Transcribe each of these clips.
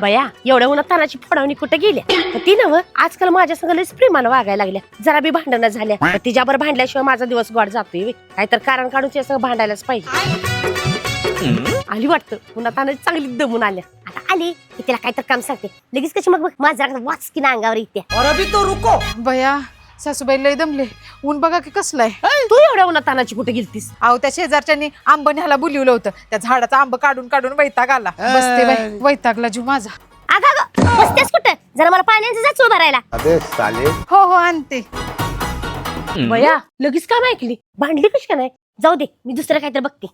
बया एवढ्या उन्हात तानाची फोडवणी कुठे गेल्या तर ती नव आजकाल माझ्या संग प्रेमानं वागायला लागल्या. जरा बी भांडणं झाल्या तिच्यावर भांडल्याशिवाय माझा दिवस गोड जातोय. काय तर कारण काढून तिच्या संग भांडायलाच पाहिजे. आली वाटतं पुन्हा तानाची चांगली दमून आल्या. आता आली की तिला काय तर काम सांगते लगेच कशी मग माझा वाच की ना अंगावर येते. बया सासूबाई लय दमले. ऊन बघा की कसलाय. तू एवढ्या उन्हात तानाची कुठे गेलतीस? अहो त्या शेजारच्यांनी आंब न्यायला बोलवलं होतं. त्या झाडाचा आंब काढून काढून वैताग आला. बसते बाई वैतागला जीव माझा. अगं बसतेस कुठं? जरा मला पाण्याचं जाच उभा राहिला. हो हो आणते. बया लगेच काम ऐकली भांडली कशी का नाही? जाऊ दे मी दुसरं काहीतरी बघते.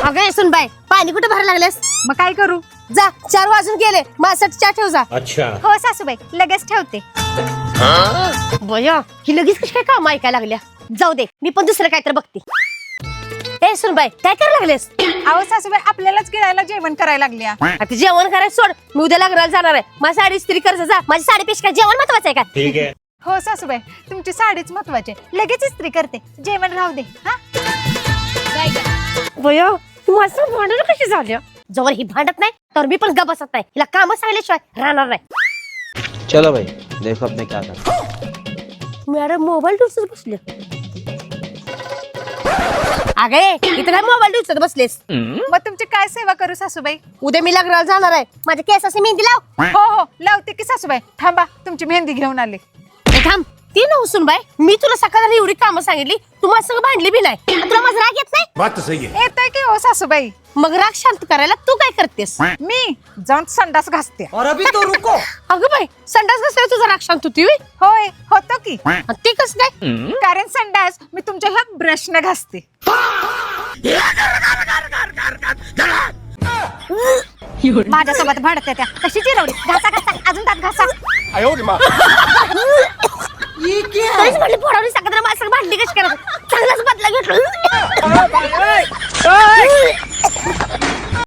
अगं सुन बाय पाणी कुठे भरायला लागलेस? मग काय करू? जा 4 वाजून गेले माझ्यासाठी चहा ठेव जा. अच्छा हो सासूबाई लगेच ठेवते. बया ही लगेच कशी काय काम ऐकायला लागल्या? जाऊ दे मी पण दुसरं काहीतरी बघते. ए सुन बाय काय करायला लागलेस? अहो सासूबाई आपल्यालाच गिळायला जेवण करायला लागल्या. आता जेवण करायचं सोड मी उद्या लग्नाला जाणार आहे. माझी साडी इस्त्री कर जा. माझी साडी पेश काय जेवण महत्वाचं आहे का? ठीक आहे. हो सासूबाई तुमची साडीच महत्वाची. लगेच इस्त्री करते जेवण राहू दे. हा बया तू माझं भांडण कशी झाल्या? जवळ ही भांडत नाही तर मी पण गप बसत नाही. हिला काम सांगल्याशिवाय राहणार नाही. चलो भाई देखो अपने क्या करना. मॅडम मोबाईल दिवसात बसले. अगे इथं काय मोबाईल दिवसात बसलेस? मग तुमची काय सेवा करू सासूबाई? उद्या मी लग्नाला जाणार आहे. माझ्या केसाची मेहंदी लाव. हो हो लावते की सासूबाई. थांबा तुमची मेहंदी घेऊन आले. थांब ती नवसून बाय मी तुला सकाळी एवढी कामं सांगितली तू माझ्या संग भांडली बी नाही. तुला माझा राग येत नाही? बात तो सही है. येतोय की हो सासूबाई. मग राग शांत करायला तू काय करतेस? मी जाऊन संडास घासते. अगं बाई संडास घासल्यावर तुझा राग शांत होती व्हय? होय होतो की. आणि ते कसं काय? कारण संडास मी तुमच्या ह्या ब्रशने घासते. माझ्यासोबत भांडते त्या कशी चिरवली. घासा घासा अजून त्यात घासा. तरीच म्हटली पोरावली सकाळ माझ्या संग भांडली कशी करत? चांगलाच बदला घेतला.